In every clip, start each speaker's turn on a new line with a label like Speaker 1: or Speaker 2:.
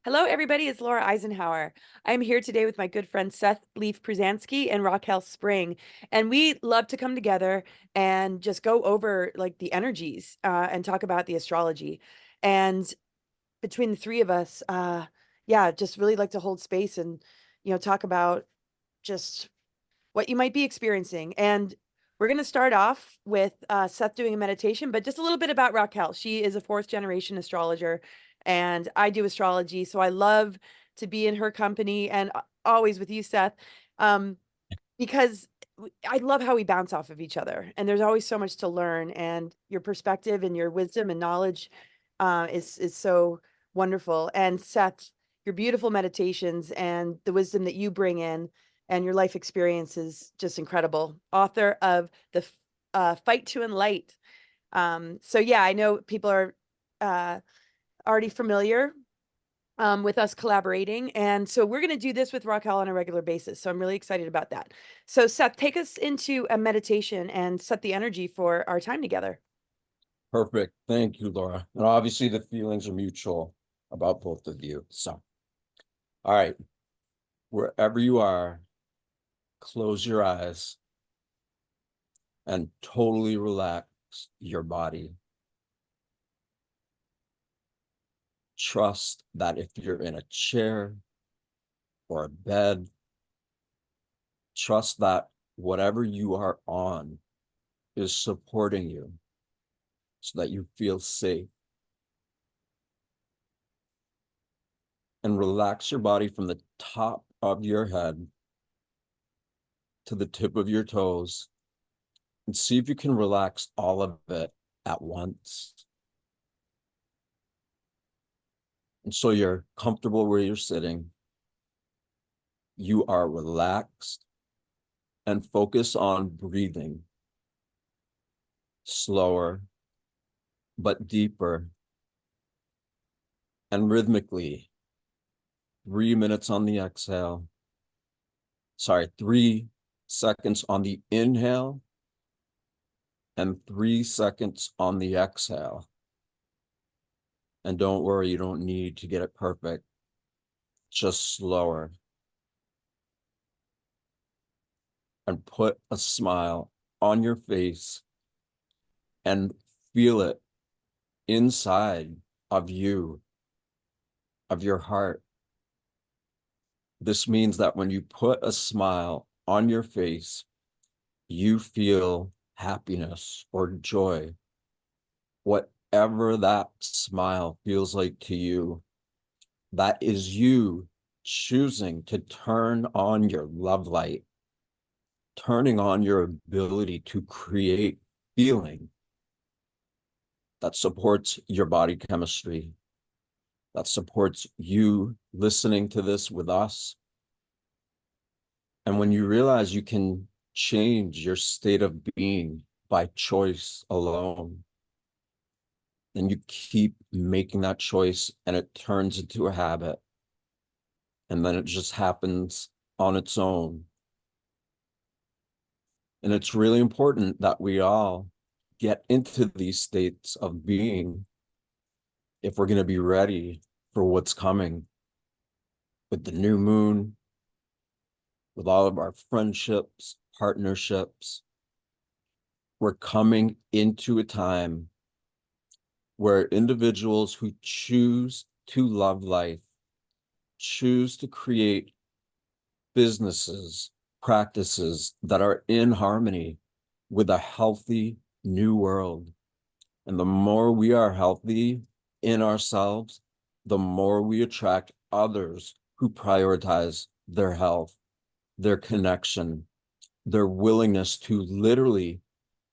Speaker 1: Hello, everybody. It's Laura Eisenhower. I'm here today with my good friend Seth Przansky and Raquel Spring, and we love to come together and just go over like the energies and talk about the astrology. And between the three of us, yeah, just really like to hold space and talk about just what you might be experiencing. And we're going to start off with Seth doing a meditation, but just a little bit about Raquel. She is a fourth generation astrologer, and I do astrology. So I love to be in her company and always with you, Seth, because I love how we bounce off of each other. And there's always so much to learn, and your perspective and your wisdom and knowledge is so wonderful. And Seth, your beautiful meditations and the wisdom that you bring in and your life experience is just incredible. Author of the Fight to Enlight. So yeah, I know people are already familiar with us collaborating. And so we're going to do this with Raquel on a regular basis. So I'm really excited about that. So Seth, take us into a meditation and set the energy for our time together.
Speaker 2: Perfect. Thank you, Laura. And obviously the feelings are mutual about both of you. So, all right, wherever you are, close your eyes and totally relax your body. Trust that if you're in a chair or a bed, trust that whatever you are on is supporting you so that you feel safe. And relax your body from the top of your head to the tip of your toes, and see if you can relax all of it at once. And so you're comfortable where you're sitting. You are relaxed and focus on breathing slower, but deeper and rhythmically. 3 minutes on the exhale. 3 seconds on the inhale and 3 seconds on the exhale. And don't worry, you don't need to get it perfect, just slower. And put a smile on your face and feel it inside of you, of your heart. This means that when you put a smile on your face, you feel happiness or joy. Whatever that smile feels like to you, that is you choosing to turn on your love light, turning on your ability to create feeling that supports your body chemistry, that supports you listening to this with us. And when you realize you can change your state of being by choice alone, then you keep making that choice and it turns into a habit. And then it just happens on its own. And it's really important that we all get into these states of being if we're going to be ready for what's coming with the new moon, with all of our friendships, partnerships. We're coming into a time where individuals who choose to love life, choose to create businesses, practices that are in harmony with a healthy new world. And the more we are healthy in ourselves, the more we attract others who prioritize their health, their connection, their willingness to literally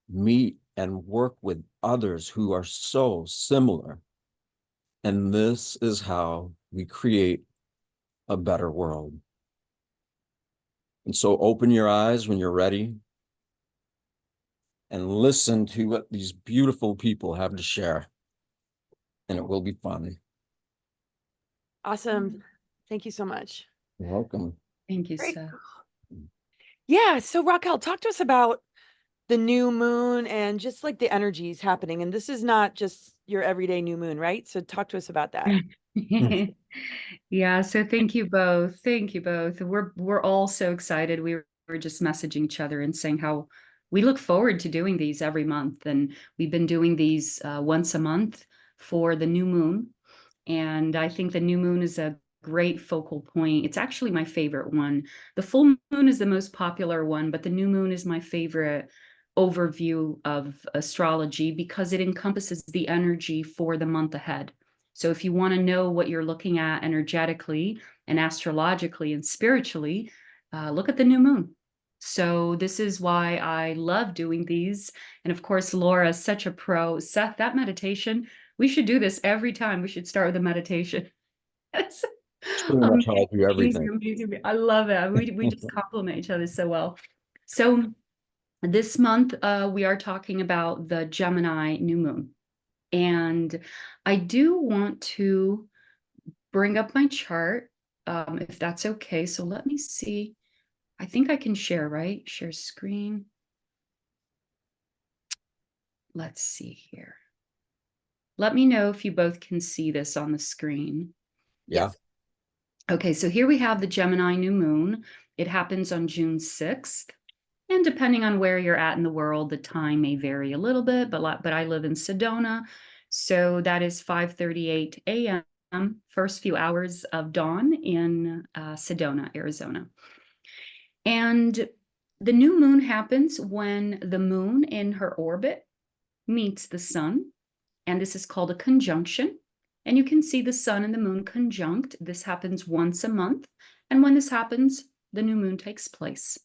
Speaker 2: meet and work with others who are so similar. And this is how we create a better world. And so open your eyes when you're ready and listen to what these beautiful people have to share. And it will be fun.
Speaker 1: Awesome. Thank you so much.
Speaker 2: You're welcome.
Speaker 3: Thank you,
Speaker 1: Great.
Speaker 3: Seth.
Speaker 1: Yeah. So Raquel, talk to us about the new moon and just like the energies happening. And this is not just your everyday new moon, right? So talk to us about that.
Speaker 3: Yeah, so thank you both. Thank you both. We're all so excited. We were just messaging each other and saying how we look forward to doing these every month. And we've been doing these once a month for the new moon. And I think the new moon is a great focal point. It's actually my favorite one. The full moon is the most popular one, but the new moon is my favorite overview of astrology because it encompasses the energy for the month ahead. So if you want to know what you're looking at energetically and astrologically and spiritually, look at the new moon. So this is why I love doing these. And of course, Laura is such a pro. Seth, that meditation, we should do this every time. We should start with a meditation. It's
Speaker 2: It's pretty much how I
Speaker 3: amazing,
Speaker 2: do everything.
Speaker 3: amazing, amazing. I love it. We just complement each other so well. So this month, we are talking about the Gemini new moon. And I do want to bring up my chart, if that's okay. So let me see. I think I can share, right? Share screen. Let's see here. Let me know if you both can see this on the screen.
Speaker 2: Yeah.
Speaker 1: Yes.
Speaker 3: Okay, so here we have the Gemini new moon. It happens on June 6th. And depending on where you're at in the world, the time may vary a little bit, but I live in Sedona. So that is 5:38 a.m., first few hours of dawn in Sedona, Arizona. And the new moon happens when the moon in her orbit meets the sun. And this is called a conjunction. And you can see the sun and the moon conjunct. This happens once a month. And when this happens, the new moon takes place.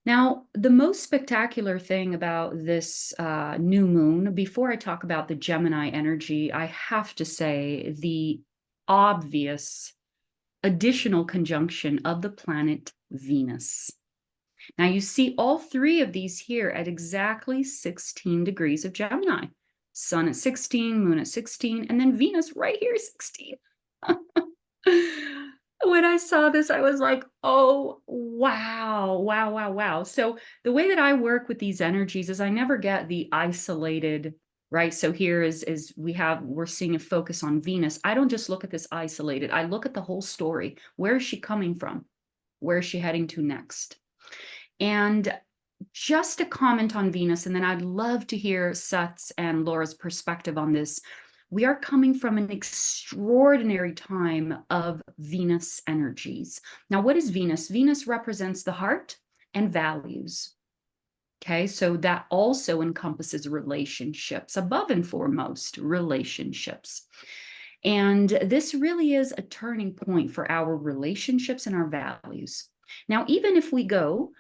Speaker 3: Now, the most spectacular thing about this new moon, before I talk about the Gemini energy, I have to say the obvious additional conjunction of the planet Venus. Now, you see all three of these here at exactly 16 degrees of Gemini. Sun at 16, moon at 16, and then Venus right here, 16. When I saw this, I was like, oh, wow, wow, wow, wow. So the way that I work with these energies is I never get the isolated, right? So here is we're seeing a focus on Venus. I don't just look at this isolated. I look at the whole story. Where is she coming from? Where is she heading to next? And just a comment on Venus, and then I'd love to hear Seth's and Laura's perspective on this. We are coming from an extraordinary time of Venus energies. Now, what is Venus? Venus represents the heart and values. Okay, so that also encompasses relationships, above and foremost, relationships. And this really is a turning point for our relationships and our values. Now, even if we go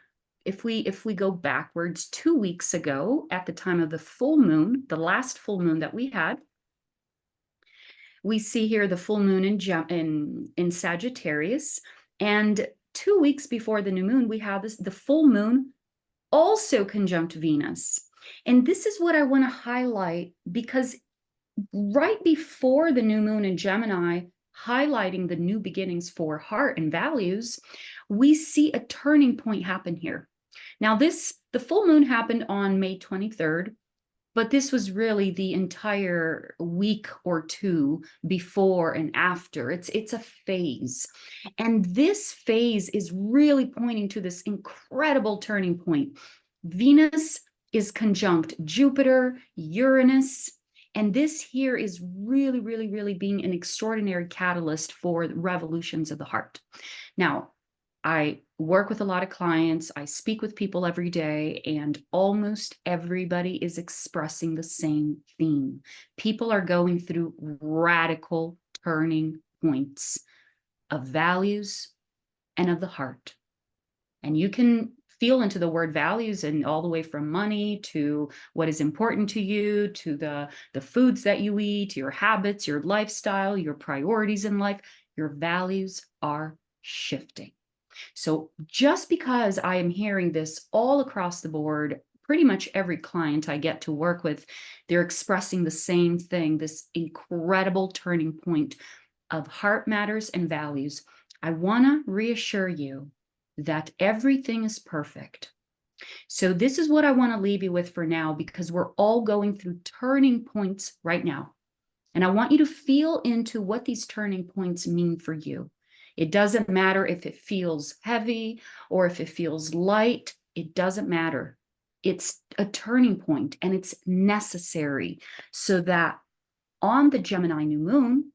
Speaker 3: backwards 2 weeks ago at the time of the full moon, the last full moon that we had, we see here the full moon in Sagittarius. And 2 weeks before the new moon, we have the full moon also conjunct Venus. And this is what I want to highlight because right before the new moon in Gemini, highlighting the new beginnings for heart and values, we see a turning point happen here. Now, the full moon happened on May 23rd, but this was really the entire week or two before and after. It's a phase. And this phase is really pointing to this incredible turning point. Venus is conjunct Jupiter, Uranus, and this here is really, really, really being an extraordinary catalyst for revolutions of the heart. Now, I work with a lot of clients. I speak with people every day, and almost everybody is expressing the same theme. People are going through radical turning points of values and of the heart. And you can feel into the word values and all the way from money to what is important to you, to the foods that you eat, your habits, your lifestyle, your priorities in life. Your values are shifting. So just because I am hearing this all across the board, pretty much every client I get to work with, they're expressing the same thing, this incredible turning point of heart matters and values. I want to reassure you that everything is perfect. So this is what I want to leave you with for now, because we're all going through turning points right now. And I want you to feel into what these turning points mean for you. It doesn't matter if it feels heavy or if it feels light. It doesn't matter. It's a turning point and it's necessary so that on the Gemini new moon,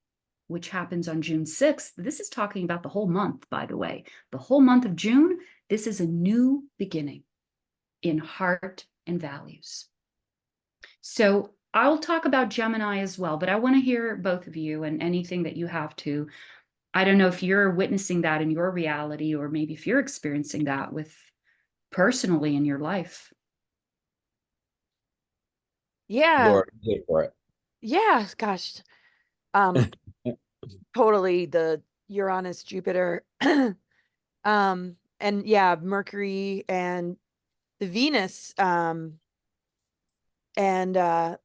Speaker 3: which happens on June 6th, this is talking about the whole month, by the way. The whole month of June, this is a new beginning in heart and values. So I'll talk about Gemini as well, but I want to hear both of you and anything that you have to. I don't know if you're witnessing that in your reality, or maybe if you're experiencing that with personally in your life.
Speaker 1: Yeah.
Speaker 2: Laura, go for it.
Speaker 1: Yeah. Gosh. Totally the Uranus, Jupiter, and yeah, Mercury and the Venus, and the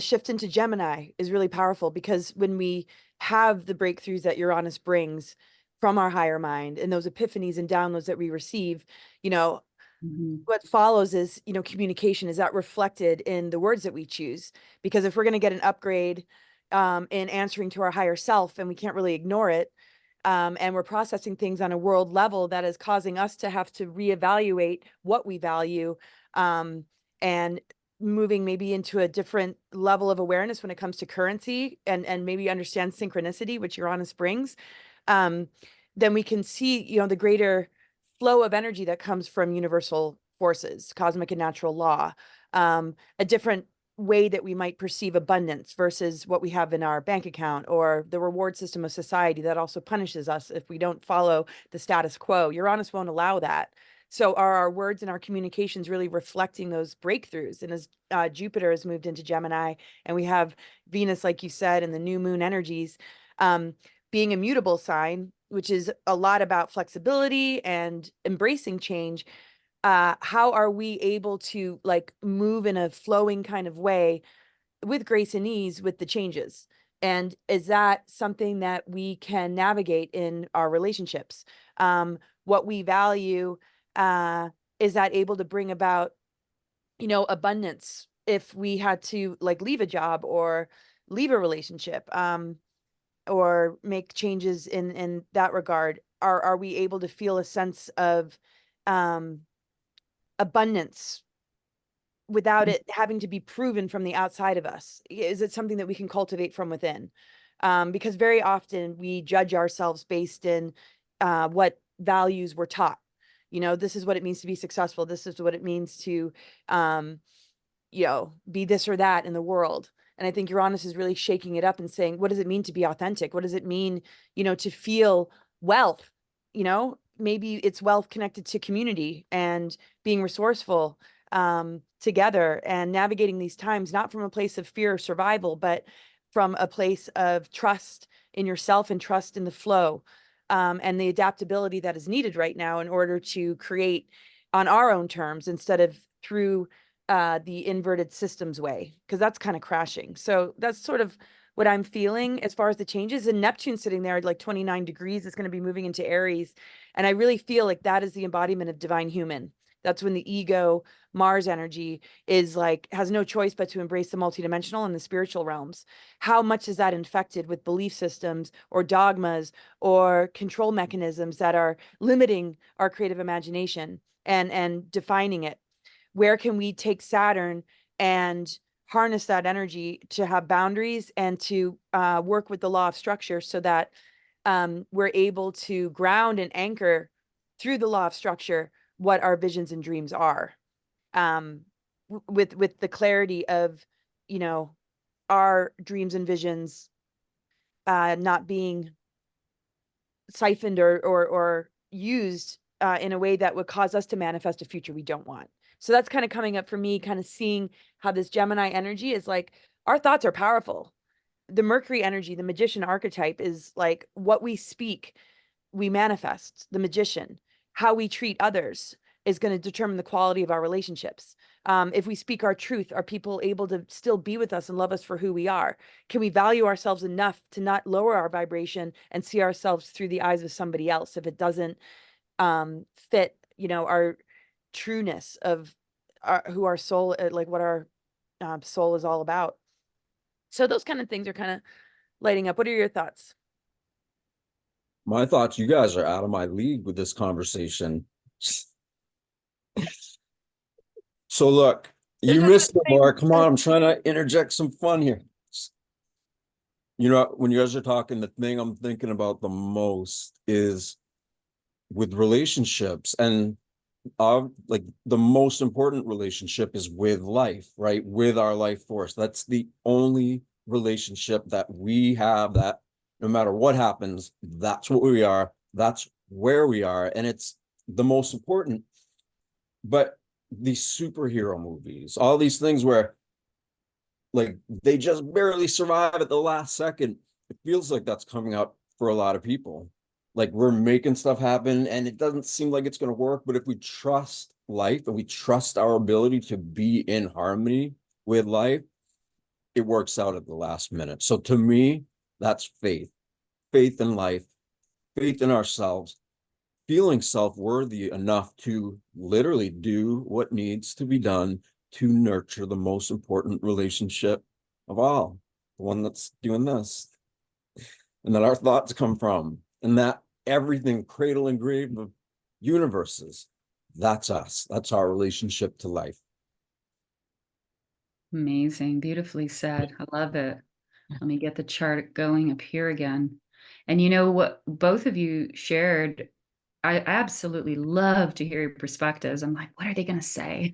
Speaker 1: shift into Gemini is really powerful, because when we have the breakthroughs that Uranus brings from our higher mind and those epiphanies and downloads that we receive, you know, what follows is, communication. Is that reflected in the words that we choose? Because if we're going to get an upgrade in answering to our higher self, and we can't really ignore it, and we're processing things on a world level that is causing us to have to reevaluate what we value, and moving maybe into a different level of awareness when it comes to currency, and maybe understand synchronicity, which Uranus brings, then we can see, the greater flow of energy that comes from universal forces, cosmic and natural law, a different way that we might perceive abundance versus what we have in our bank account, or the reward system of society that also punishes us if we don't follow the status quo. Uranus won't allow that. So are our words and our communications really reflecting those breakthroughs? And as Jupiter has moved into Gemini, and we have Venus, like you said, and the new moon energies, being a mutable sign, which is a lot about flexibility and embracing change, how are we able to like move in a flowing kind of way with grace and ease with the changes? And is that something that we can navigate in our relationships? What we value, is that able to bring about, abundance if we had to like leave a job or leave a relationship, or make changes in that regard? Are we able to feel a sense of um abundance without it having to be proven from the outside of us? Is it something that we can cultivate from within? Because very often we judge ourselves based in what values we're taught. This is what it means to be successful. This is what it means to, um, be this or that in the world. And I think Uranus is really shaking it up and saying, what does it mean to be authentic? What does it mean, to feel wealth? Maybe it's wealth connected to community and being resourceful, together, and navigating these times, not from a place of fear or survival, but from a place of trust in yourself and trust in the flow, and the adaptability that is needed right now in order to create on our own terms instead of through the inverted systems way, because that's kind of crashing. So that's sort of what I'm feeling as far as the changes. And Neptune sitting there at like 29 degrees is going to be moving into Aries. And I really feel like that is the embodiment of divine human. That's when the ego, Mars energy, is like, has no choice but to embrace the multidimensional and the spiritual realms. How much is that infected with belief systems or dogmas or control mechanisms that are limiting our creative imagination and defining it? Where can we take Saturn and harness that energy to have boundaries and to work with the law of structure, so that we're able to ground and anchor through the law of structure what our visions and dreams are, um, with the clarity of, our dreams and visions not being siphoned or used in a way that would cause us to manifest a future we don't want. So that's kind of coming up for me, kind of seeing how this Gemini energy is like, our thoughts are powerful. The Mercury energy, the magician archetype, is like what we speak, we manifest. The magician, how we treat others is going to determine the quality of our relationships. If we speak our truth, are people able to still be with us and love us for who we are? Can we value ourselves enough to not lower our vibration and see ourselves through the eyes of somebody else if it doesn't fit, our trueness of who our soul, like what our soul is all about? So those kind of things are kind of lighting up. What are your thoughts?
Speaker 2: My thoughts, you guys are out of my league with this conversation. So look, you missed the mark. Come on, I'm trying to interject some fun here. You know, when you guys are talking, the thing I'm thinking about the most is with relationships, and like the most important relationship is with life, right? With our life force. That's the only relationship that we have, that no matter what happens, that's what we are, that's where we are, and it's the most important. But these superhero movies, all these things where like they just barely survive at the last second, it feels like that's coming up for a lot of people. Like we're making stuff happen and it doesn't seem like it's going to work, but if we trust life and we trust our ability to be in harmony with life, it works out at the last minute. So to me, that's faith. Faith in life, faith in ourselves, feeling self-worthy enough to literally do what needs to be done to nurture the most important relationship of all, the one that's doing this, and that our thoughts come from, and that everything cradle and grave of universes, that's us. That's our relationship to life.
Speaker 3: Amazing. Beautifully said. I love it. Let me get the chart going up here again. And you know what both of you shared, I absolutely love to hear your perspectives. I'm like, what are they going to say?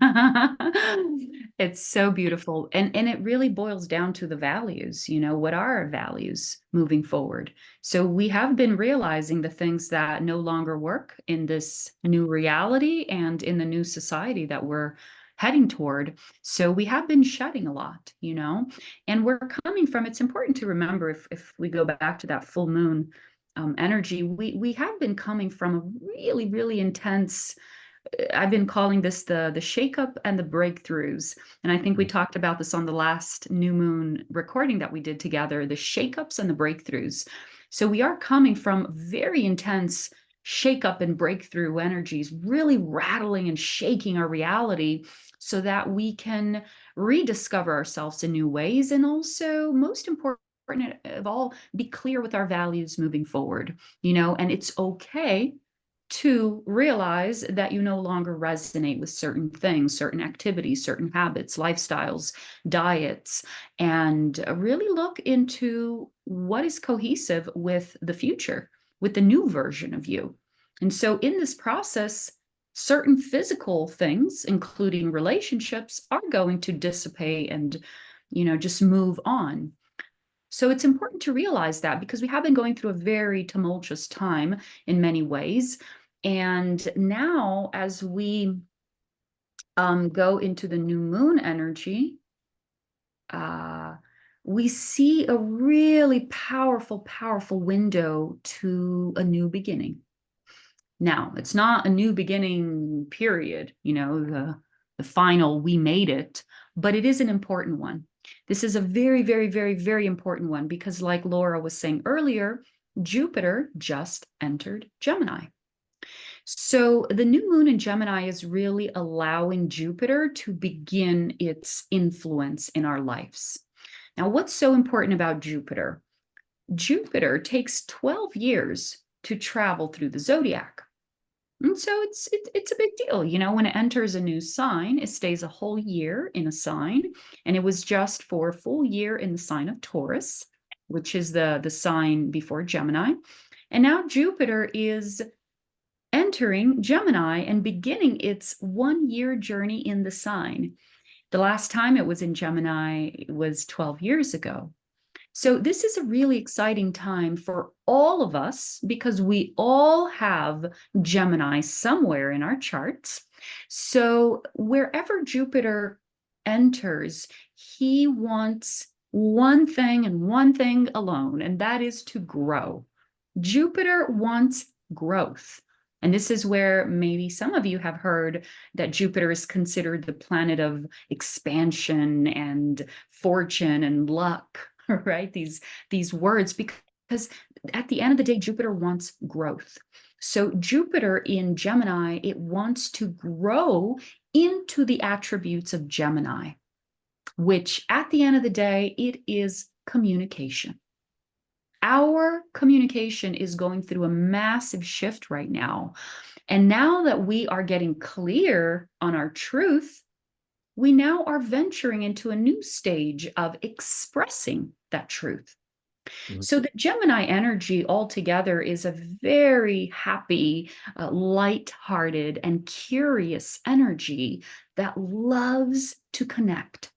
Speaker 3: It's so beautiful. And it really boils down to the values, you know, what are our values moving forward? So we have been realizing the things that no longer work in this new reality and in the new society that we're heading toward. So we have been shedding a lot, you know, and we're coming from, it's important to remember if we go back to that full moon energy, we have been coming from a really, really intense, I've been calling this the shakeup and the breakthroughs. And I think we talked about this on the last new moon recording that we did together, the shakeups and the breakthroughs. So we are coming from very intense shakeup and breakthrough energies, really rattling and shaking our reality so that we can rediscover ourselves in new ways. And also, most important of all, be clear with our values moving forward, you know, and it's okay to realize that you no longer resonate with certain things, certain activities, certain habits, lifestyles, diets, and really look into what is cohesive with the future, with the new version of you. And so in this process, certain physical things, including relationships, are going to dissipate and, you know, just move on. So it's important to realize that because we have been going through a very tumultuous time in many ways. And now, as we go into the new moon energy, we see a really powerful, powerful window to a new beginning. Now, it's not a new beginning, period, you know, the final, we made it, but it is an important one. This is a very, very, very, very important one because, like Laura was saying earlier, Jupiter just entered Gemini. So the new moon in Gemini is really allowing Jupiter to begin its influence in our lives. Now, what's so important about Jupiter? Jupiter takes 12 years to travel through the zodiac. And so it's a big deal, you know, when it enters a new sign, it stays a whole year in a sign, and it was just for a full year in the sign of Taurus, which is the sign before Gemini. And now Jupiter is entering Gemini and beginning its 1 year journey in the sign. The last time it was in Gemini was 12 years ago. So this is a really exciting time for all of us because we all have Gemini somewhere in our charts. So wherever Jupiter enters, he wants one thing and one thing alone, and that is to grow. Jupiter wants growth. And this is where maybe some of you have heard that Jupiter is considered the planet of expansion and fortune and luck, right? These words, because at the end of the day, Jupiter wants growth. So Jupiter in Gemini, it wants to grow into the attributes of Gemini. which at the end of the day, it is communication. Our communication is going through a massive shift right now. And now that we are getting clear on our truth, we now are venturing into a new stage of expressing that truth. So the Gemini energy altogether is a very happy, light-hearted, and curious energy that loves to connect.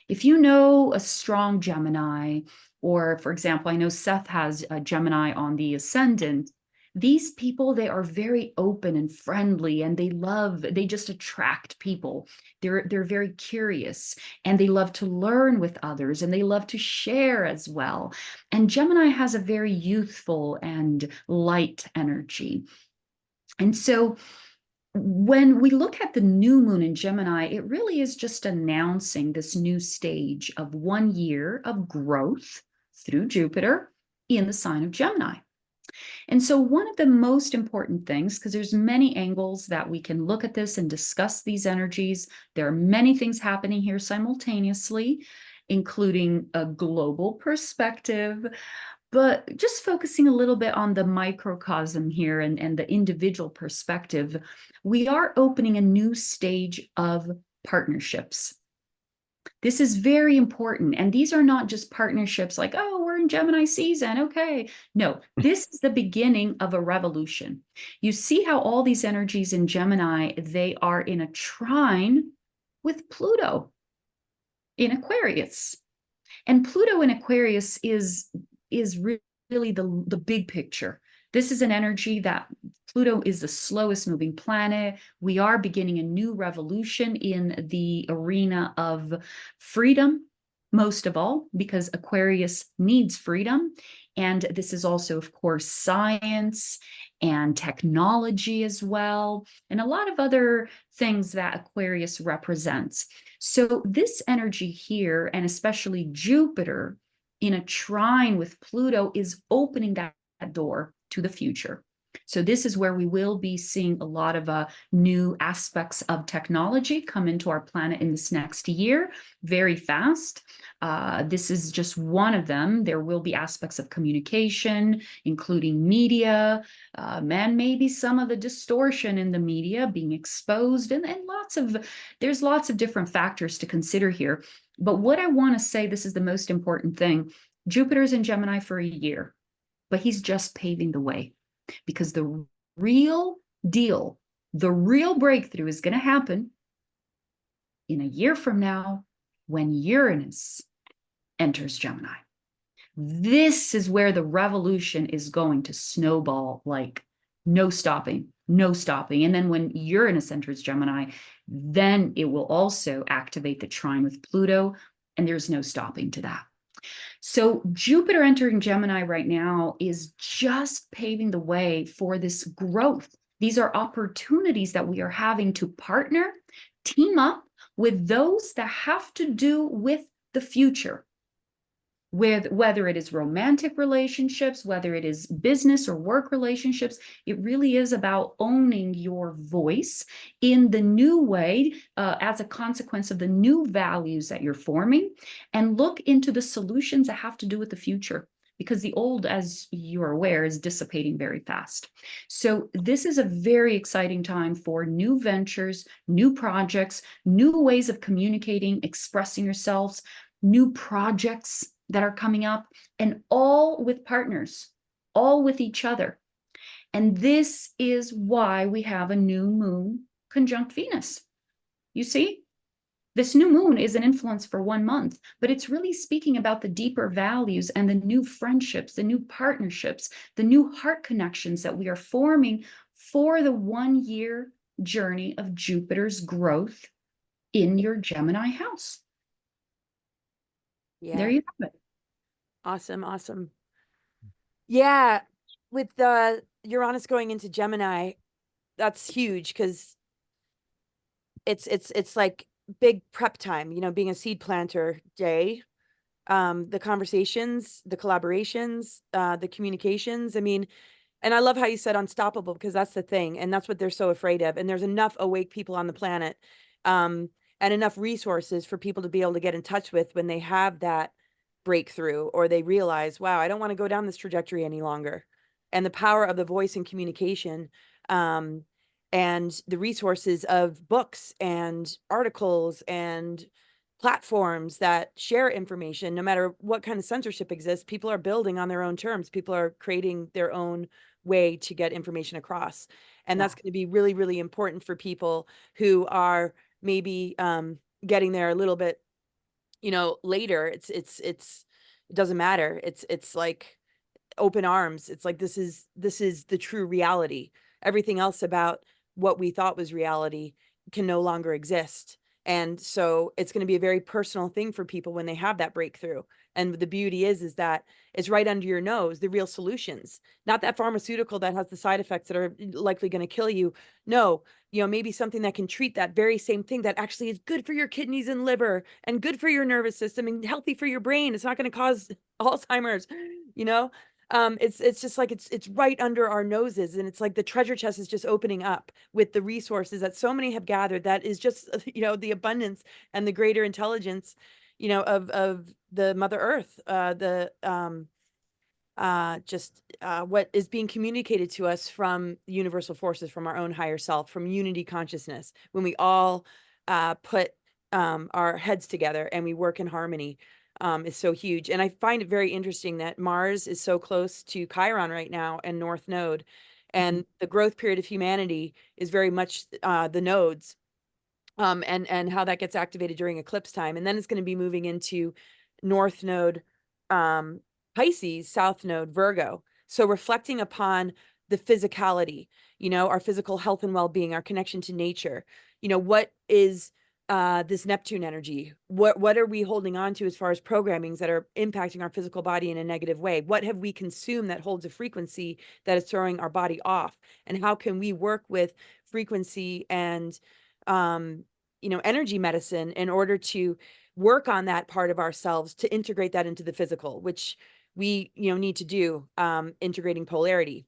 Speaker 3: If you know a strong Gemini, or for example, I know Seth has a Gemini on the ascendant, these people, they are very open and friendly, and they just attract people. They're very curious, and they love to learn with others, and they love to share as well. And Gemini has a very youthful and light energy. And so when we look at the new moon in Gemini, it really is just announcing this new stage of 1 year of growth through Jupiter in the sign of Gemini. And so one of the most important things, because there's many angles that we can look at this and discuss these energies, there are many things happening here simultaneously, including a global perspective, but just focusing a little bit on the microcosm here and the individual perspective, we are opening a new stage of partnerships. This is very important. And these are not just partnerships like, oh, we're in Gemini season. Okay. No, this is the beginning of a revolution. You see how all these energies in Gemini, they are in a trine with Pluto in Aquarius. And Pluto in Aquarius is really the big picture. This is an energy that Pluto is the slowest moving planet. We are beginning a new revolution in the arena of freedom, most of all, because Aquarius needs freedom. And this is also, of course, science and technology as well, and a lot of other things that Aquarius represents. So this energy here, and especially Jupiter in a trine with Pluto, is opening that door to the future. So this is where we will be seeing a lot of new aspects of technology come into our planet in this next year, very fast. This is just one of them. There will be aspects of communication, including media, and maybe some of the distortion in the media being exposed, and there's lots of different factors to consider here. But what I want to say, this is the most important thing. Jupiter's in Gemini for a year, but he's just paving the way, because the real deal, the real breakthrough is going to happen in a year from now when Uranus enters Gemini. This is where the revolution is going to snowball like no stopping, no stopping. And then when Uranus enters Gemini, then it will also activate the trine with Pluto, and there's no stopping to that. So Jupiter entering Gemini right now is just paving the way for this growth. These are opportunities that we are having to partner, team up with those that have to do with the future, with whether it is romantic relationships, whether it is business or work relationships. It really is about owning your voice in the new way, as a consequence of the new values that you're forming, and look into the solutions that have to do with the future, because the old, as you're aware, is dissipating very fast. So this is a very exciting time for new ventures, new projects, new ways of communicating, expressing yourselves, new projects that are coming up, and all with partners, all with each other. And this is why we have a new moon conjunct Venus. You see, this new moon is an influence for 1 month, but it's really speaking about the deeper values and the new friendships, the new partnerships, the new heart connections that we are forming for the 1 year journey of Jupiter's growth in your Gemini house.
Speaker 1: Yeah.
Speaker 3: There you have it.
Speaker 1: Awesome. Awesome. Yeah. With the Uranus going into Gemini, that's huge, because it's like big prep time, being a seed planter day. The conversations, the collaborations, the communications. I mean, and I love how you said unstoppable, because that's the thing. And that's what they're so afraid of. And there's enough awake people on the planet. And and enough resources for people to be able to get in touch with when they have that breakthrough, or they realize, wow, I don't want to go down this trajectory any longer. And the power of the voice and communication, and the resources of books and articles and platforms that share information, no matter what kind of censorship exists, people are building on their own terms. People are creating their own way to get information across. And that's going to be really, really important for people who are maybe getting there a little bit, later. It doesn't matter. It's like open arms. It's like, this is the true reality. Everything else about what we thought was reality can no longer exist. And so it's going to be a very personal thing for people when they have that breakthrough. And the beauty is that it's right under your nose, the real solutions, not that pharmaceutical that has the side effects that are likely going to kill you. No, maybe something that can treat that very same thing, that actually is good for your kidneys and liver and good for your nervous system and healthy for your brain. It's not going to cause Alzheimer's, you know? It's just like, it's right under our noses, and it's like the treasure chest is just opening up with the resources that so many have gathered. That is just, the abundance and the greater intelligence, of the Mother Earth, what is being communicated to us from universal forces, from our own higher self, from unity consciousness. When we all put our heads together and we work in harmony, is so huge. And I find it very interesting that Mars is so close to Chiron right now and North Node, and the growth period of humanity is very much the nodes, and how that gets activated during eclipse time. And then it's going to be moving into North Node, Pisces, South Node, Virgo. So reflecting upon the physicality, our physical health and well-being, our connection to nature. What is this Neptune energy? What are we holding on to as far as programmings that are impacting our physical body in a negative way? What have we consumed that holds a frequency that is throwing our body off? And how can we work with frequency and energy medicine in order to work on that part of ourselves, to integrate that into the physical, which we need to do, integrating polarity.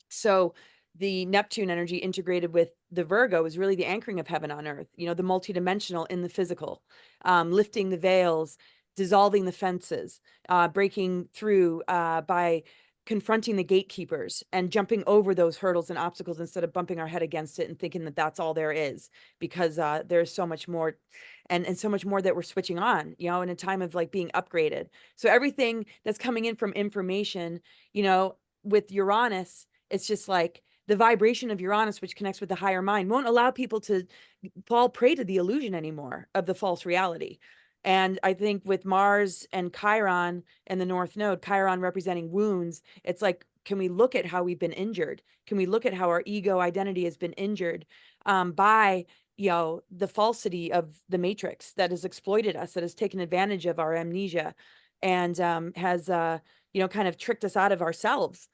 Speaker 1: So the Neptune energy integrated with the Virgo is really the anchoring of heaven on earth, the multidimensional in the physical, lifting the veils, dissolving the fences, breaking through by confronting the gatekeepers and jumping over those hurdles and obstacles instead of bumping our head against it and thinking that that's all there is, because there's so much more, and so much more that we're switching on, in a time of like being upgraded. So everything that's coming in from information, with Uranus, it's just like the vibration of Uranus, which connects with the higher mind, won't allow people to fall prey to the illusion anymore of the false reality. And I think with Mars and Chiron and the North Node, Chiron representing wounds, it's like, can we look at how we've been injured? Can we look at how our ego identity has been injured by, the falsity of the matrix that has exploited us, that has taken advantage of our amnesia, and has, kind of tricked us out of ourselves.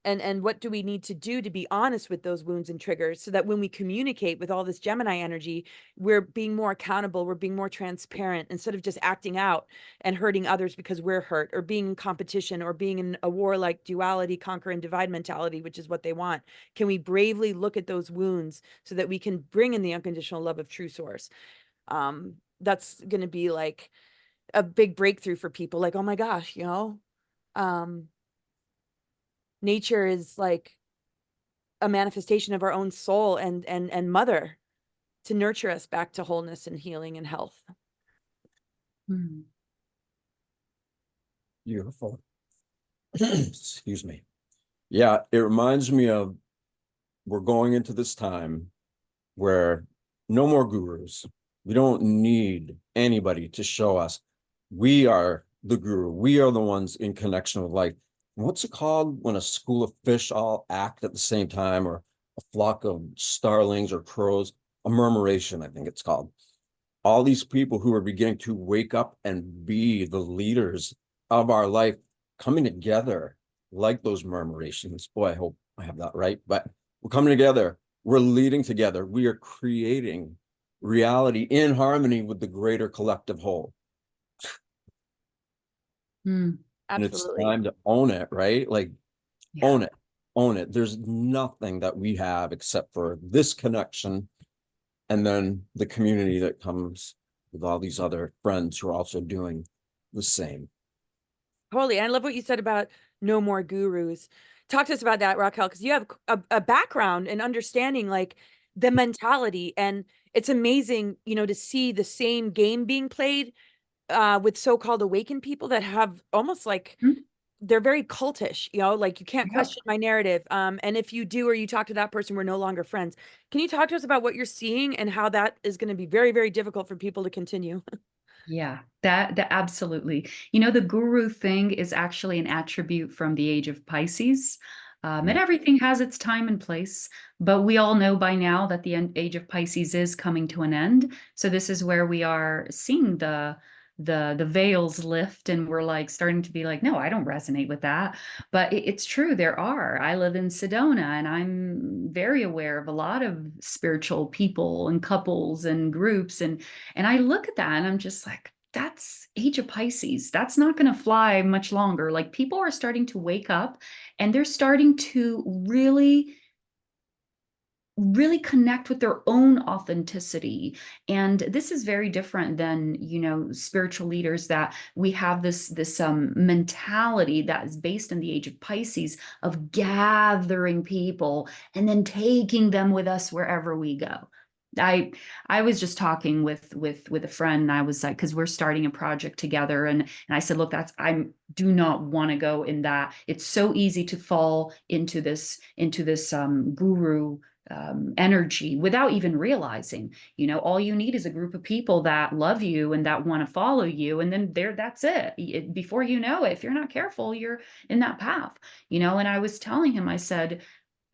Speaker 1: And what do we need to do to be honest with those wounds and triggers, so that when we communicate with all this Gemini energy, we're being more accountable, we're being more transparent, instead of just acting out and hurting others because we're hurt, or being in competition, or being in a warlike duality, conquer and divide mentality, which is what they want. Can we bravely look at those wounds so that we can bring in the unconditional love of true source? That's going to be like a big breakthrough for people. Like, oh my gosh, nature is like a manifestation of our own soul and mother, to nurture us back to wholeness and healing and health.
Speaker 2: Beautiful. Excuse me. Yeah, it reminds me of, we're going into this time where no more gurus. We don't need anybody to show us. We are the guru. We are the ones in connection with life. What's it called when a school of fish all act at the same time, or a flock of starlings or crows? A murmuration, I think it's called. All these people who are beginning to wake up and be the leaders of our life, coming together like those murmurations. Boy, I hope I have that right. But we're coming together. We're leading together. We are creating reality in harmony with the greater collective whole.
Speaker 1: Absolutely.
Speaker 2: And it's time to own it, right? Like, own it. There's nothing that we have except for this connection And then the community that comes with all these other friends who are also doing the same.
Speaker 1: Totally. I love what you said about no more gurus. Talk to us about that, Raquel, because you have a background in understanding like the mentality, and it's amazing, to see the same game being played with so-called awakened people that have almost like
Speaker 3: Mhm.
Speaker 1: they're very cultish, like you can't
Speaker 3: Yep.
Speaker 1: question my narrative. And if you do, or you talk to that person, we're no longer friends. Can you talk to us about what you're seeing and how that is going to be very, very difficult for people to continue?
Speaker 3: Yeah, that absolutely. The guru thing is actually an attribute from the age of Pisces. And everything has its time and place, but we all know by now that the age of Pisces is coming to an end. So this is where we are seeing the veils lift, and we're like starting to be like, no, I don't resonate with that. But it's true, there are. I live in Sedona, and I'm very aware of a lot of spiritual people and couples and groups, and I look at that and I'm just like, that's age of Pisces. That's not going to fly much longer. Like, people are starting to wake up, and they're starting to really connect with their own authenticity. And this is very different than, spiritual leaders, that we have this mentality that is based in the age of Pisces of gathering people and then taking them with us wherever we go. I was just talking with a friend, and I was like, because we're starting a project together, and I said, look, I do not want to go in that. It's so easy to fall into this guru energy without even realizing. All you need is a group of people that love you and that want to follow you, and then that's it. Before you know it, if you're not careful, you're in that path. And I was telling him, I said,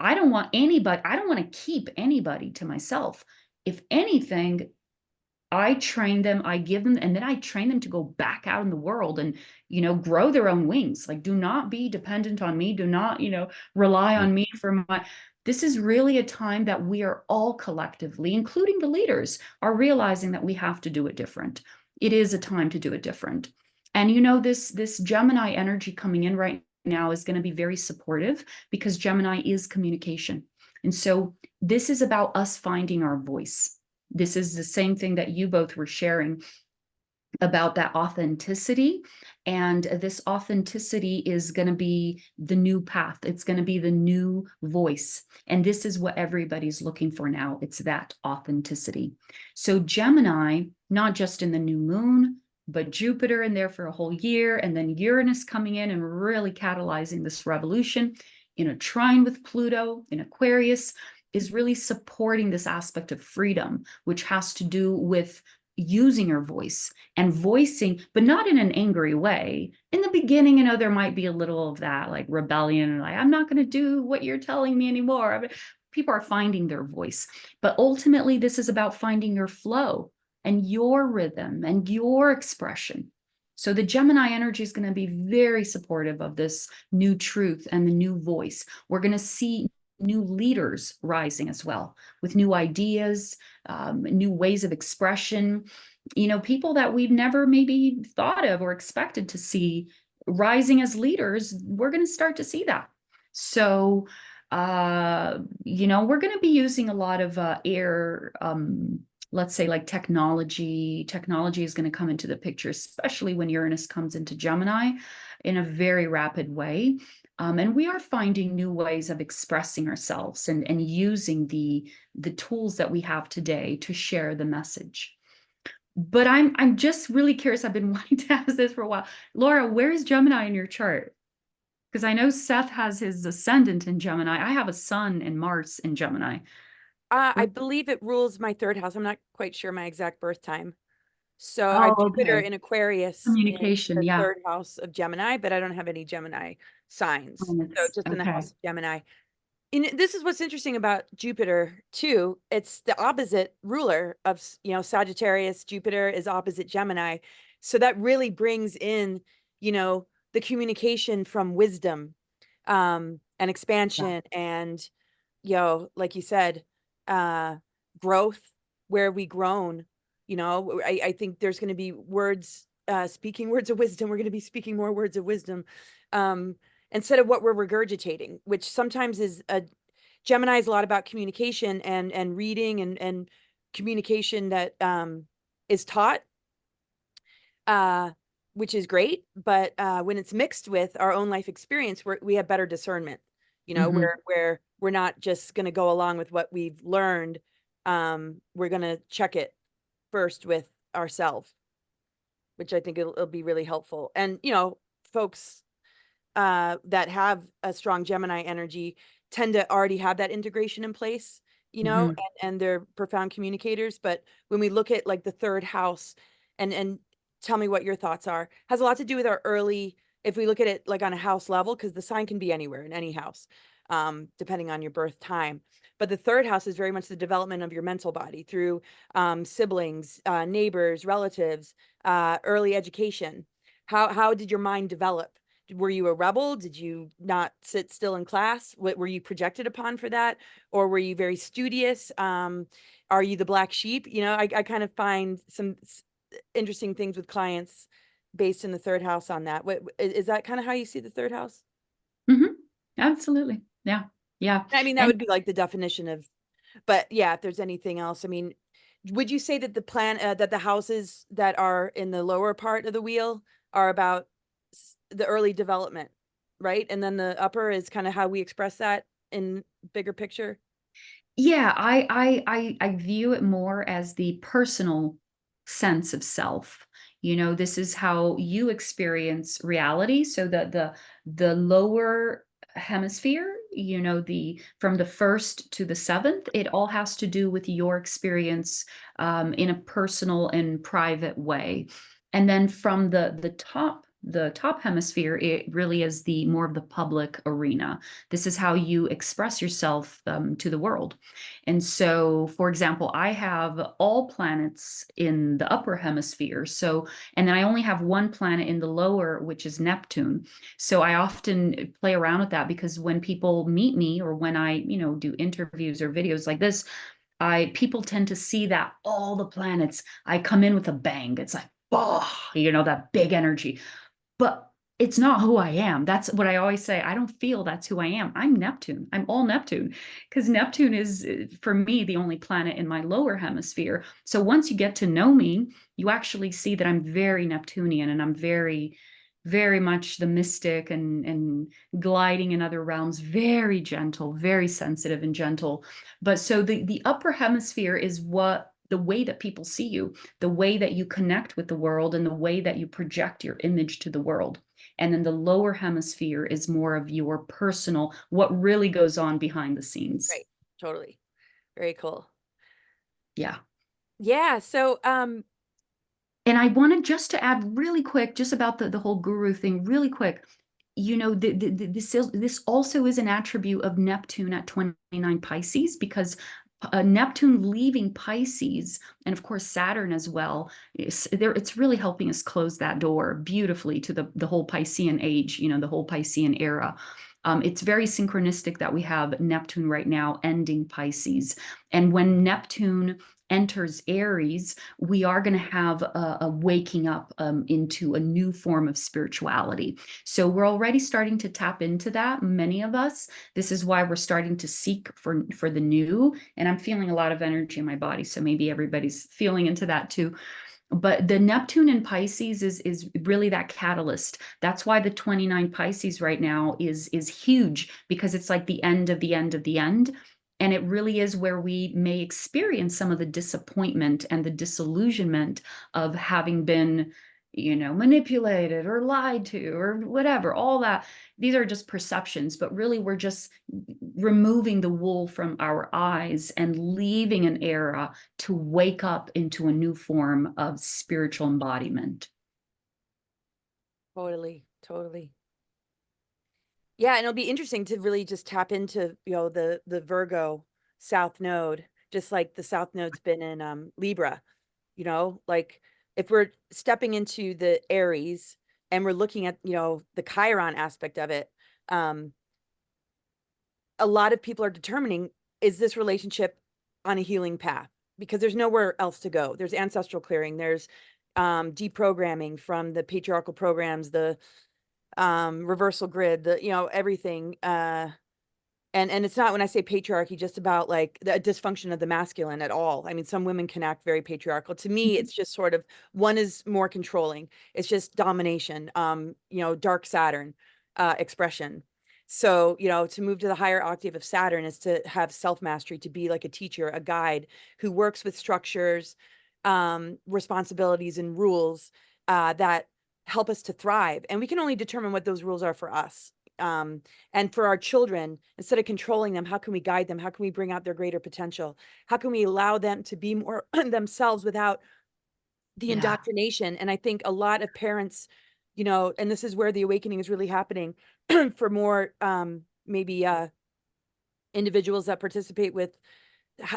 Speaker 3: I don't want to keep anybody to myself. If anything, I train them, I give them, and then I train them to go back out in the world and, grow their own wings. Like, do not be dependent on me. Do not, rely on me for this is really a time that we are all collectively, including the leaders, are realizing that we have to do it different. It is a time to do it different. And, this Gemini energy coming in right now is going to be very supportive, because Gemini is communication. And so this is about us finding our voice. This is the same thing that you both were sharing about that authenticity. And this authenticity is going to be the new path. It's going to be the new voice. And this is what everybody's looking for now. It's that authenticity. So Gemini, not just in the new moon, but Jupiter in there for a whole year, and then Uranus coming in and really catalyzing this revolution in a trine with Pluto in Aquarius, is really supporting this aspect of freedom, which has to do with using your voice and voicing, but not in an angry way. In the beginning, there might be a little of that, like rebellion, and like, I'm not going to do what you're telling me anymore. I mean, people are finding their voice, but ultimately this is about finding your flow and your rhythm and your expression. So the Gemini energy is going to be very supportive of this new truth and the new voice. We're going to see new leaders rising as well, with new ideas, new ways of expression, people that we've never maybe thought of or expected to see rising as leaders. We're going to start to see that. So, we're going to be using a lot of air, let's say, like technology. Technology is going to come into the picture, especially when Uranus comes into Gemini in a very rapid way. And we are finding new ways of expressing ourselves and using the tools that we have today to share the message. But I'm just really curious. I've been wanting to ask this for a while. Laura, where's Gemini in your chart? Because I know Seth has his ascendant in Gemini. I have a sun and Mars in Gemini.
Speaker 1: I believe it rules my third house. I'm not quite sure my exact birth time. So I have
Speaker 3: Oh,
Speaker 1: Jupiter
Speaker 3: okay.
Speaker 1: in Aquarius in
Speaker 3: Communication,
Speaker 1: the
Speaker 3: yeah.
Speaker 1: third house of Gemini, but I don't have any Gemini signs. So just in the
Speaker 3: Okay.
Speaker 1: house of Gemini. And this is what's interesting about Jupiter too. It's the opposite ruler of, Sagittarius. Jupiter is opposite Gemini. So that really brings in, the communication from wisdom, and
Speaker 3: Yeah.
Speaker 1: expansion, and, like you said, uh, growth, where we grown. I think there's going to be words, speaking words of wisdom. We're going to be speaking more words of wisdom, instead of what we're regurgitating, which sometimes is Gemini is a lot about communication and reading and communication that is taught, which is great, but when it's mixed with our own life experience, we have better discernment. You know,
Speaker 3: Mhm.
Speaker 1: where we're not just going to go along with what we've learned. We're going to check it first with ourselves, which I think it'll be really helpful. And, you know, folks that have a strong Gemini energy tend to already have that integration in place, you know,
Speaker 3: Mhm.
Speaker 1: and they're profound communicators. But when we look at like the third house, and tell me what your thoughts are, has a lot to do with our early, if we look at it like on a house level, because the sign can be anywhere in any house, depending on your birth time. But the third house is very much the development of your mental body through siblings, neighbors, relatives, early education. How did your mind develop? Were you a rebel? Did you not sit still in class? What were you projected upon for that? Or were you very studious? Are you the black sheep? You know, I kind of find some interesting things with clients based in the third house on that. Is that kind of how you see the third house?
Speaker 3: Mhm. Absolutely. Yeah. Yeah.
Speaker 1: I mean, that
Speaker 3: And
Speaker 1: would be like the definition of, but yeah, if there's anything else, I mean, would you say that that the houses that are in the lower part of the wheel are about the early development, right? And then the upper is kind of how we express that in bigger picture.
Speaker 3: yeah, I view it more as the personal sense of self. You know, this is how you experience reality. So the lower hemisphere, you know, the from the first to the seventh, it all has to do with your experience in a personal and private way. And then from the top hemisphere, it really is the more of the public arena. This is how you express yourself to the world. And so, for example, I have all planets in the upper hemisphere. So, and then I only have one planet in the lower, which is Neptune. So I often play around with that because when people meet me or when I, you know, do interviews or videos like this, I people tend to see that all the planets, I come in with a bang. It's like, oh, you know, that big energy. But it's not who I am. That's what I always say. I don't feel that's who I am. I'm Neptune. I'm all Neptune because Neptune is, for me, the only planet in my lower hemisphere. So once you get to know me, you actually see that I'm very Neptunian and I'm very, very much the mystic and gliding in other realms, very gentle, very sensitive and gentle. But so the upper hemisphere is what the way that people see you, the way that you connect with the world, and the way that you project your image to the world. And then the lower hemisphere is more of your personal, what really goes on behind the scenes.
Speaker 1: Right. Totally. Very cool.
Speaker 3: Yeah.
Speaker 1: Yeah. So,
Speaker 3: And I wanted just to add really quick, just about the whole guru thing, really quick. You know, this also is an attribute of Neptune at 29 Pisces because Neptune leaving Pisces, and of course Saturn as well, it's really helping us close that door beautifully to the whole Piscean age, you know, the whole Piscean era. It's very synchronistic that we have Neptune right now ending Pisces. And when Neptune enters Aries, we are going to have a waking up into a new form of spirituality. So we're already starting to tap into that, many of us. This is why we're starting to seek for the new. And I'm feeling a lot of energy in my body. So maybe everybody's feeling into that too. But the Neptune in Pisces is really that catalyst. That's why the 29 Pisces right now is huge because it's like the end of the end of the end. And it really is where we may experience some of the disappointment and the disillusionment of having been, you know, manipulated or lied to or whatever, all that. These are just perceptions, but really we're just removing the wool from our eyes and leaving an era to wake up into a new form of spiritual embodiment.
Speaker 1: totally, totally. Yeah, and it'll be interesting to really just tap into, you know, the Virgo South Node, just like the South Node's been in Libra, you know, like if we're stepping into the Aries and we're looking at, you know, the Chiron aspect of it, um, a lot of people are determining, is this relationship on a healing path? Because there's nowhere else to go. There's ancestral clearing, there's deprogramming from the patriarchal programs, the reversal grid, the, you know, everything. And it's not, when I say patriarchy, just about like the dysfunction of the masculine at all. I mean, some women can act very patriarchal. To me, it's just sort of, one is more controlling. It's just domination, dark Saturn expression. So, to move to the higher octave of Saturn is to have self-mastery, to be like a teacher, a guide who works with structures, responsibilities and rules that help us to thrive. And we can only determine what those rules are for us. And for our children, instead of controlling them, how can we guide them? How can we bring out their greater potential? How can we allow them to be more themselves without the indoctrination? And I think a lot of parents, and this is where the awakening is really happening for more maybe individuals that participate with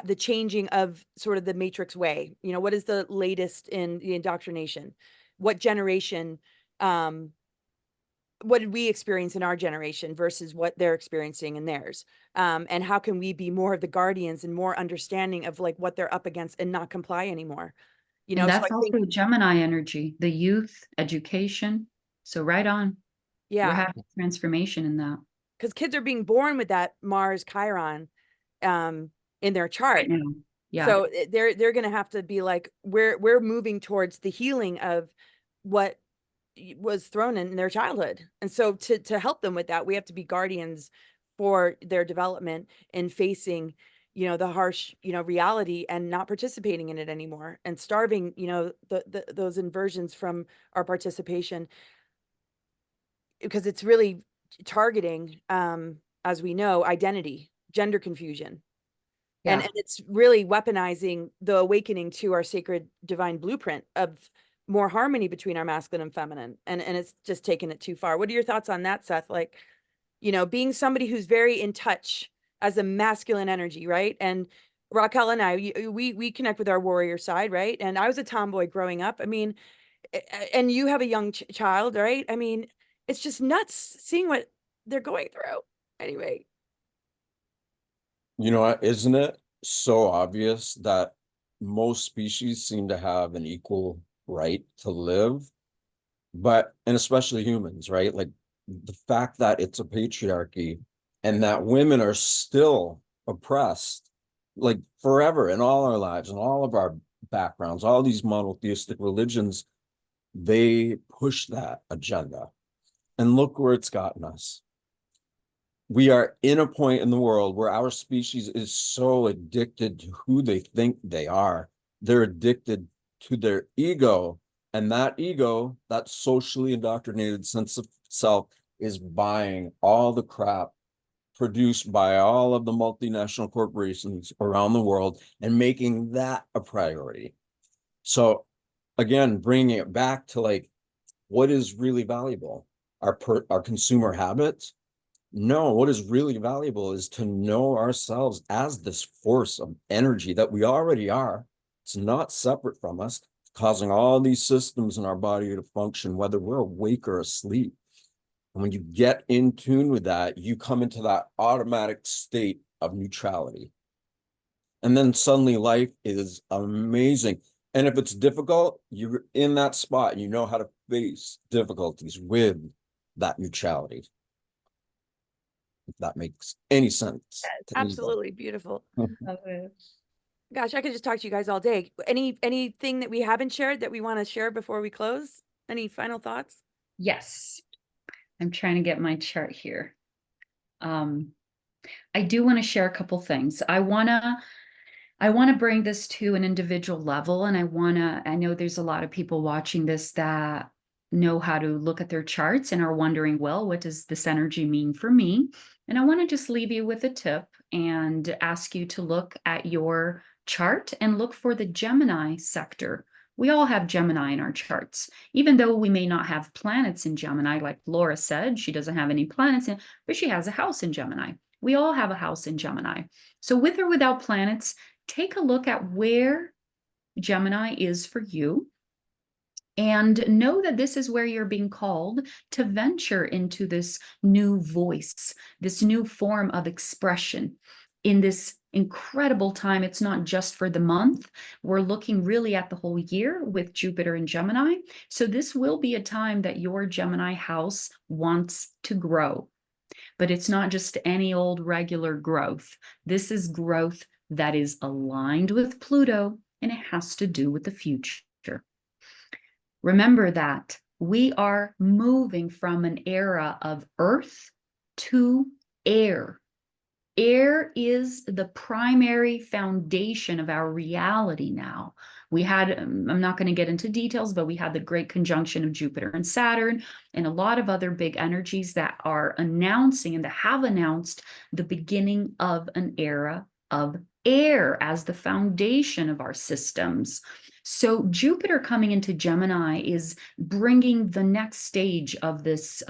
Speaker 1: the changing of sort of the matrix way. What is the latest in the indoctrination? What generation, what did we experience in our generation versus what they're experiencing in theirs? And how can we be more of the guardians and more understanding of like what they're up against and not comply anymore?
Speaker 3: And
Speaker 1: So
Speaker 3: that's
Speaker 1: I
Speaker 3: also
Speaker 1: think,
Speaker 3: Gemini energy, the youth, education. So right on. We're
Speaker 1: yeah,
Speaker 3: having transformation in that
Speaker 1: because kids are being born with that Mars Chiron in their chart.
Speaker 3: right now. Yeah.
Speaker 1: So they're going to have to be like, we're moving towards the healing of what was thrown in their childhood. And so to help them with that, we have to be guardians for their development in facing, the harsh, reality and not participating in it anymore and starving, those inversions from our participation, because it's really targeting, as we know, identity, gender confusion. And
Speaker 3: Yeah.
Speaker 1: it's really weaponizing the awakening to our sacred divine blueprint of more harmony between our masculine and feminine. And it's just taken it too far. What are your thoughts on that, Seth? Like, being somebody who's very in touch as a masculine energy, right? And Raquel and I, we connect with our warrior side, right? And I was a tomboy growing up. I mean, and you have a young child, right? I mean, it's just nuts seeing what they're going through. Anyway.
Speaker 2: You know what, isn't it so obvious that most species seem to have an equal right to live? And especially humans, right? Like the fact that it's a patriarchy and that women are still oppressed, like forever in all our lives and all of our backgrounds, all these monotheistic religions, they push that agenda. And look where it's gotten us. We are in a point in the world where our species is so addicted to who they think they are. They're addicted to their ego. And that ego, that socially indoctrinated sense of self, is buying all the crap produced by all of the multinational corporations around the world and making that a priority. So again, bringing it back to like, what is really valuable? Our consumer habits? No, what is really valuable is to know ourselves as this force of energy that we already are. It's not separate from us, causing all these systems in our body to function, whether we're awake or asleep. And when you get in tune with that, you come into that automatic state of neutrality. And then suddenly life is amazing. And if it's difficult, you're in that spot. You know how to face difficulties with that neutrality. If that makes any sense.
Speaker 1: Absolutely beautiful.
Speaker 3: Love it.
Speaker 1: Gosh, I could just talk to you guys all day. Anything that we haven't shared that we want to share before we close? Any final thoughts?
Speaker 3: Yes. I'm trying to get my chart here. I do want to share a couple things. I want to bring this to an individual level, and I know there's a lot of people watching this that know how to look at their charts and are wondering, well, what does this energy mean for me? And I want to just leave you with a tip and ask you to look at your chart and look for the Gemini sector. We all have Gemini in our charts, even though we may not have planets in Gemini. Like Laura said, she doesn't have any planets in, but she has a house in Gemini. We all have a house in Gemini. So with or without planets, take a look at where Gemini is for you and know that this is where you're being called to venture into this new voice, this new form of expression in this incredible time. It's not just for the month. We're looking really at the whole year with Jupiter and Gemini. So this will be a time that your Gemini house wants to grow. but it's not just any old regular growth. This is growth that is aligned with Pluto, and it has to do with the future. Remember that we are moving from an era of earth to air. Air is the primary foundation of our reality now. We had, I'm not going to get into details, but we had the great conjunction of Jupiter and Saturn and a lot of other big energies that are announcing and that have announced the beginning of an era of air as the foundation of our systems. So Jupiter coming into Gemini is bringing the next stage of this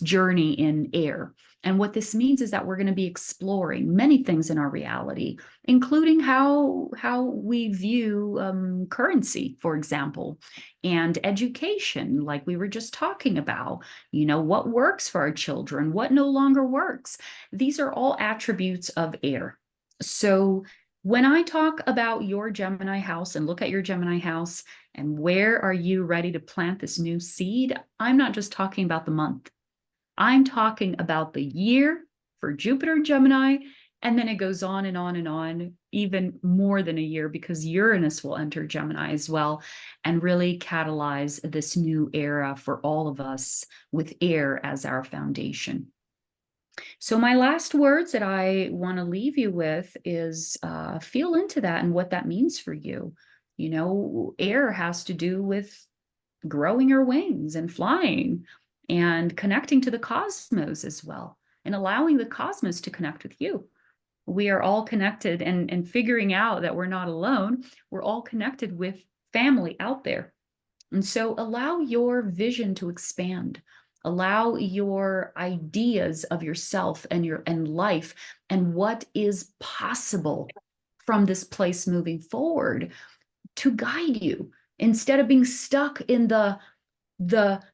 Speaker 3: journey in air. And what this means is that we're going to be exploring many things in our reality, including how we view currency, for example, and education, like we were just talking about. You know, what works for our children, what no longer works. These are all attributes of air. So when I talk about your Gemini house and look at your Gemini house and where are you ready to plant this new seed, I'm not just talking about the month. I'm talking about the year for Jupiter and Gemini, and then it goes on and on and on, even more than a year, because Uranus will enter Gemini as well and really catalyze this new era for all of us with air as our foundation. So my last words that I want to leave you with is feel into that and what that means for you. You know, air has to do with growing your wings and flying and connecting to the cosmos as well, and allowing the cosmos to connect with you. We are all connected, and figuring out that we're not alone. We're all connected with family out there. And so allow your vision to expand. Allow your ideas of yourself and life and what is possible from this place moving forward to guide you, instead of being stuck in the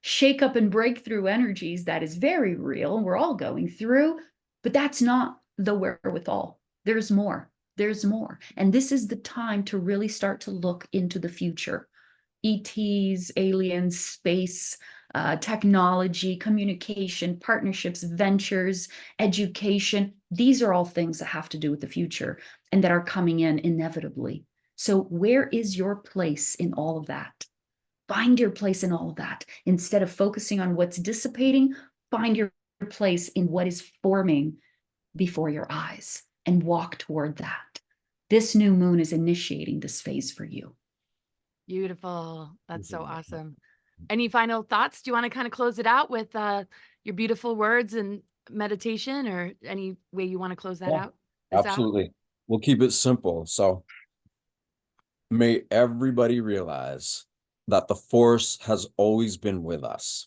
Speaker 3: shake up and breakthrough energies that is very real and we're all going through, but that's not the wherewithal. There's more. There's more. And this is the time to really start to look into the future. ETs, aliens, space, technology, communication, partnerships, ventures, education. These are all things that have to do with the future and that are coming in inevitably. So where is your place in all of that? Find your place in all of that. Instead of focusing on what's dissipating, find your place in what is forming before your eyes and walk toward that. This new moon is initiating this phase for you.
Speaker 1: Beautiful. That's so awesome. Any final thoughts? Do you want to kind of close it out with your beautiful words and meditation, or any way you want to close that out?
Speaker 2: Absolutely. We'll keep it simple. So may everybody realize that the force has always been with us.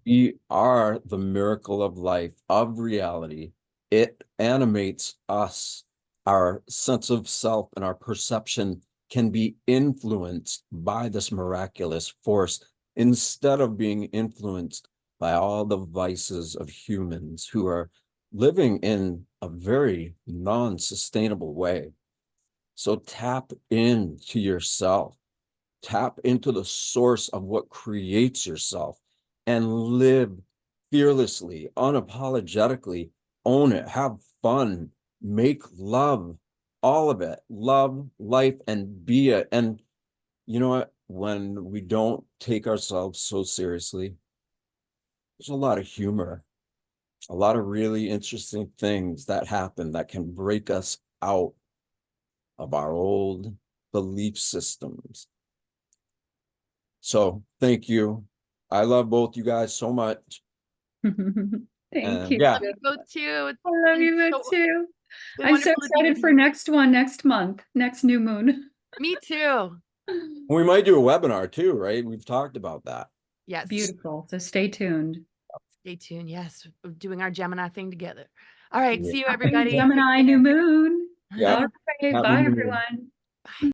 Speaker 2: We are the miracle of life, of reality. It animates us. Our sense of self and our perception can be influenced by this miraculous force instead of being influenced by all the vices of humans who are living in a very non-sustainable way. So tap into yourself. Tap into the source of what creates yourself and live fearlessly, unapologetically, own it, have fun, make love, all of it, love, life, and be it. And you know what? When we don't take ourselves so seriously, there's a lot of humor, a lot of really interesting things that happen that can break us out of our old belief systems. So thank you. I love both you guys so much.
Speaker 3: Thank you.
Speaker 2: Yeah.
Speaker 1: Love you both too.
Speaker 3: I love you both too. I'm so
Speaker 1: wonderful to be
Speaker 3: excited
Speaker 1: with
Speaker 3: for
Speaker 1: you.
Speaker 3: next one, next month, next new moon.
Speaker 1: Me too.
Speaker 2: We might do a webinar too, right? We've talked about that.
Speaker 1: Yes.
Speaker 3: Beautiful. So stay tuned.
Speaker 1: Stay tuned. Yes. We're doing our Gemini thing together. All right.
Speaker 2: Yeah.
Speaker 1: See you, everybody.
Speaker 3: Gemini, new moon.
Speaker 2: Yeah.
Speaker 3: All right.
Speaker 2: Happy
Speaker 3: Bye,
Speaker 2: New Moon.
Speaker 3: everyone.
Speaker 1: Bye.